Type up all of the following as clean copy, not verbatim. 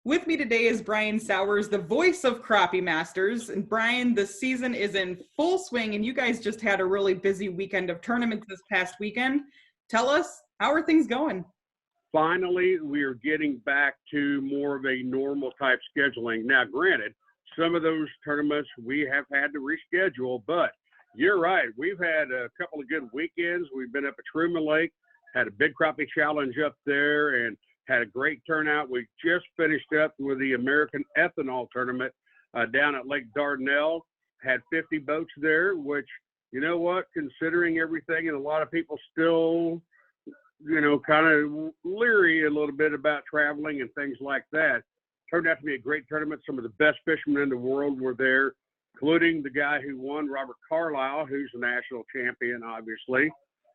With me today is Brian Sowers, the voice of Crappie Masters. And Brian, the season is in full swing, and you guys just had a really busy weekend of tournaments this past weekend. Tell us, how are things going? Finally, we are getting back to more of a normal type scheduling. Now, granted, some of those tournaments we have had to reschedule, but you're right. We've had a couple of good weekends. We've been up at Truman Lake, had a big crappie challenge up there, and had a great turnout. We just finished up with the American ethanol tournament down at Lake Dardanelle. Had 50 boats there, which, you know what, considering everything, and a lot of people still, kind of leery a little bit about traveling and things like that. Turned out to be a great tournament. Some of the best fishermen in the world were there, including the guy who won, Robert Carlisle, who's the national champion, obviously,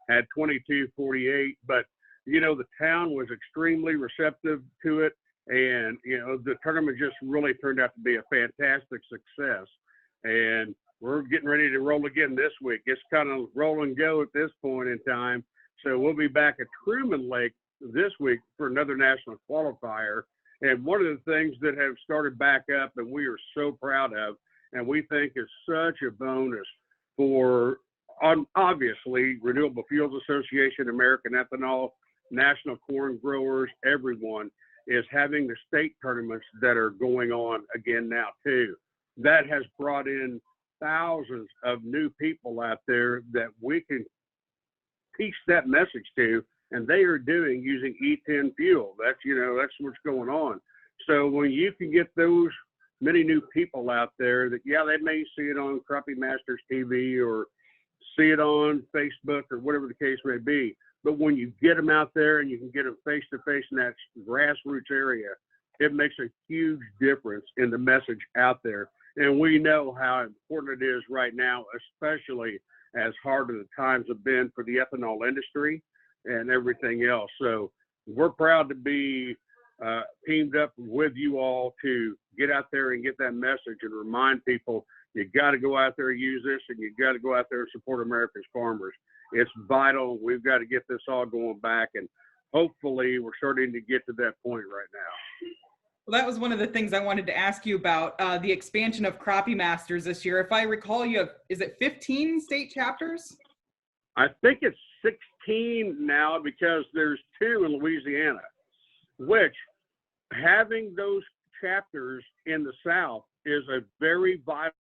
had 22.48. But, the town was extremely receptive to it. And, the tournament just really turned out to be a fantastic success. And we're getting ready to roll again this week. It's kind of roll and go at this point in time. So we'll be back at Truman Lake this week for another national qualifier. And one of the things that have started back up and we are so proud of, and we think is such a bonus for, obviously, Renewable Fuels Association, American Ethanol, National Corn Growers, everyone, is having the state tournaments that are going on again now, too. That has brought in thousands of new people out there that we can teach that message to, and they are doing using E10 fuel. That's what's going on. So when you can get those many new people out there that, they may see it on Crappie Masters TV or see it on Facebook or whatever the case may be, but when you get them out there and you can get them face to face in that grassroots area, it makes a huge difference in the message out there. And we know how important it is right now, especially as hard as the times have been for the ethanol industry and everything else. So we're proud to be teamed up with you all to get out there and get that message and remind people you got to go out there and use this, and you got to go out there and support America's farmers. It's vital. We've got to get this all going back, and hopefully we're starting to get to that point right now. Well, that was one of the things I wanted to ask you about, the expansion of Crappie Masters this year. If I recall, you have, is it 15 state chapters? I think it's 16 now because there's 2 in Louisiana, which having those chapters in the South is a very vital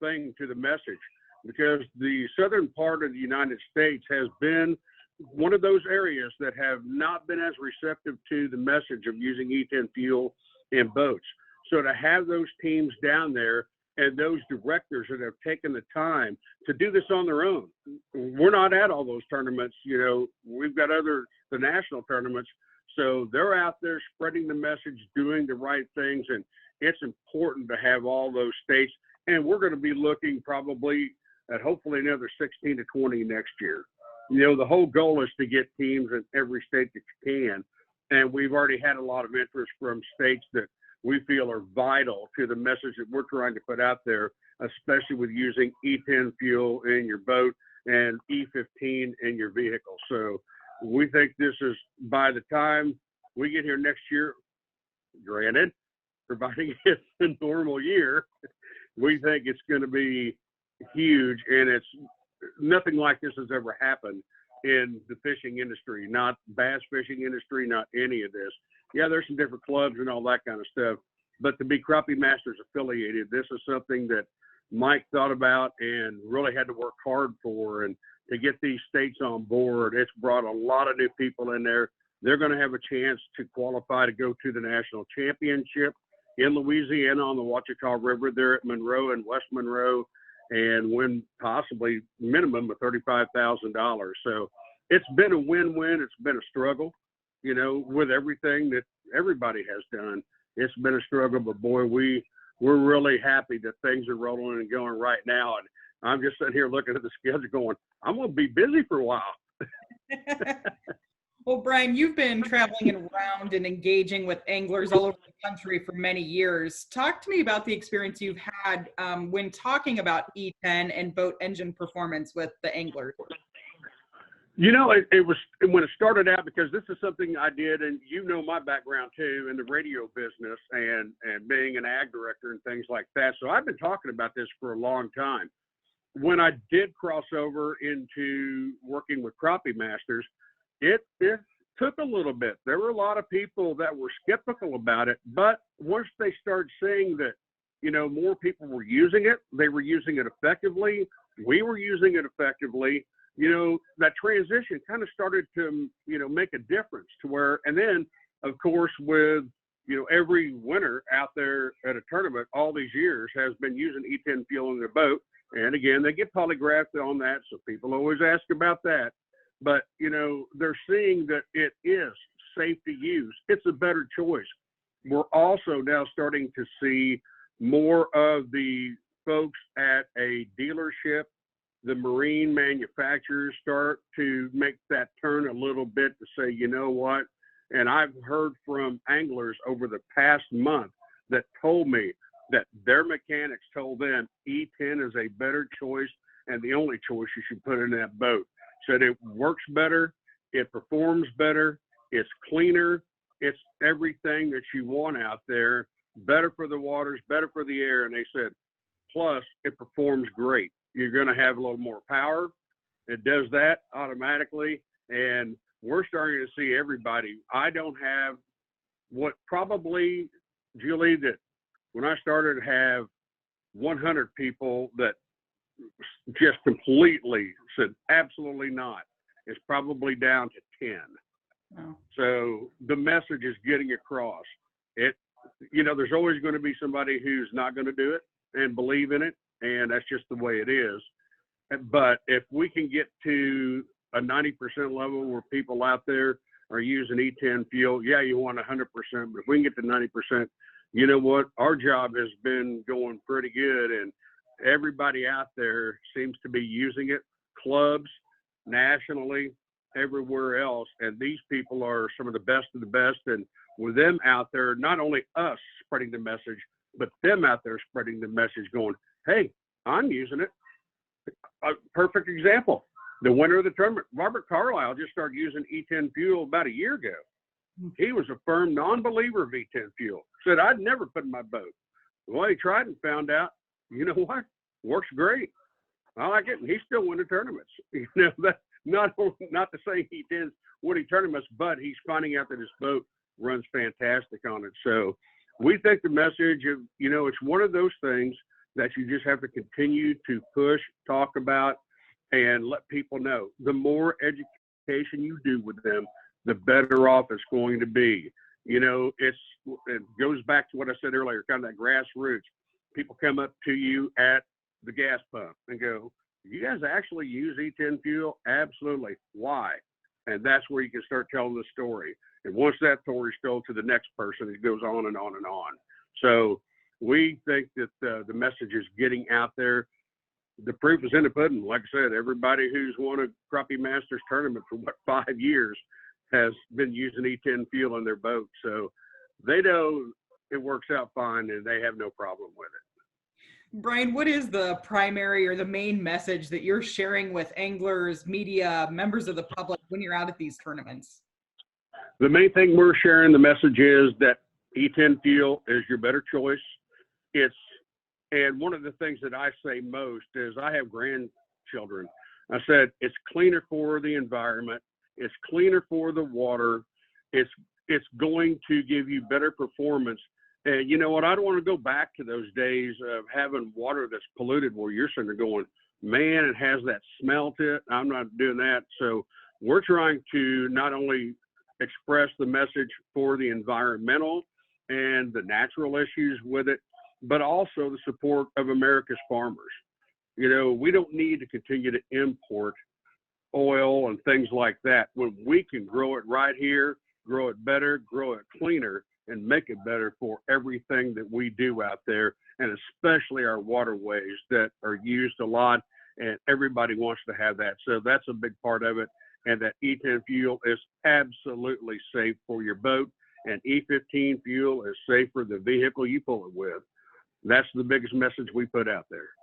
thing to the message, because the southern part of the United States has been one of those areas that have not been as receptive to the message of using E10 fuel in boats. So to have those teams down there and those directors that have taken the time to do this on their own. We're not at all those tournaments. We've got the national tournaments. So they're out there spreading the message, doing the right things. And it's important to have all those states. And we're going to be looking probably at hopefully another 16 to 20 next year. The whole goal is to get teams in every state that you can. And we've already had a lot of interest from states that we feel are vital to the message that we're trying to put out there, especially with using E10 fuel in your boat and E15 in your vehicle. So we think this is, by the time we get here next year, granted, providing it's a normal year, we think it's going to be huge, and it's nothing like this has ever happened in the fishing industry, not bass fishing industry, not any of this. Yeah, there's some different clubs and all that kind of stuff, but to be Crappie Masters affiliated, this is something that Mike thought about and really had to work hard for. And to get these states on board, it's brought a lot of new people in there. They're going to have a chance to qualify to go to the national championship in Louisiana on the Ouachita River there at Monroe and West Monroe, and win possibly minimum of $35,000. So it's been a win-win. It's been a struggle, with everything that everybody has done. It's been a struggle, but boy, we're really happy that things are rolling and going right now. And I'm just sitting here looking at the schedule going, I'm going to be busy for a while. Well, Brian, you've been traveling around and engaging with anglers all over the country for many years. Talk to me about the experience you've had when talking about E10 and boat engine performance with the anglers. It was when it started out, because this is something I did, and my background too in the radio business and being an ag director and things like that. So I've been talking about this for a long time. When I did cross over into working with Crappie Masters, it took a little bit. There were a lot of people that were skeptical about it, but once they started seeing that, more people were using it, they were using it effectively, we were using it effectively, that transition kind of started to, make a difference to where, and then of course with, every winter out there at a tournament all these years has been using E10 fuel in their boat. And again, they get polygraphed on that. So people always ask about that, but they're seeing that it is safe to use. It's a better choice. We're also now starting to see more of the folks at a dealership, the marine manufacturers, start to make that turn a little bit to say, you know what? And I've heard from anglers over the past month that told me that their mechanics told them E10 is a better choice and the only choice you should put in that boat. Said it works better, it performs better, it's cleaner, it's everything that you want out there, better for the waters, better for the air. And they said, plus it performs great. You're going to have a little more power. It does that automatically. And we're starting to see everybody. I don't have what probably, Julie, that when I started have 100 people that just completely said, absolutely not. It's probably down to 10. Oh. So the message is getting across. There's always going to be somebody who's not going to do it and believe in it. And that's just the way it is. But if we can get to a 90% level where people out there are using E10 fuel, yeah, you want 100%, but if we can get to 90%, you know what? Our job has been going pretty good, and everybody out there seems to be using it, clubs, nationally, everywhere else. And these people are some of the best of the best. And with them out there, not only us spreading the message, but them out there spreading the message going, hey, I'm using it. A perfect example, the winner of the tournament, Robert Carlisle just started using E10 fuel about a year ago. He was a firm non-believer of E10 fuel. Said, I'd never put in my boat. Well, he tried and found out, you know what? Works great. I like it. And he's still winning tournaments. That not to say he did winning tournaments, but he's finding out that his boat runs fantastic on it. So we think the message of, it's one of those things that you just have to continue to push, talk about, and let people know. The more education you do with them, the better off it's going to be. It goes back to what I said earlier, kind of that grassroots. People come up to you at the gas pump and go, you guys actually use E10 fuel? Absolutely. Why? And that's where you can start telling the story. And once that story is told to the next person, it goes on and on and on. So we think that the message is getting out there. The proof is in the pudding. Like I said, everybody who's won a Crappie Masters tournament for 5 years has been using E10 fuel in their boat. So they know it works out fine and they have no problem with it. Brian, what is the primary or the main message that you're sharing with anglers, media, members of the public when you're out at these tournaments? The main thing we're sharing, the message is that E10 fuel is your better choice. And one of the things that I say most is I have grandchildren. I said, it's cleaner for the environment. It's cleaner for the water. It's going to give you better performance. And you know what? I don't want to go back to those days of having water that's polluted where you're sitting there going, man, it has that smell to it. I'm not doing that. So we're trying to not only express the message for the environmental and the natural issues with it, but also the support of America's farmers. We don't need to continue to import oil and things like that when we can grow it right here, grow it better, grow it cleaner, and make it better for everything that we do out there, and especially our waterways that are used a lot, and everybody wants to have that. So that's a big part of it, and that E10 fuel is absolutely safe for your boat, and E15 fuel is safe for the vehicle you pull it with. That's the biggest message we put out there.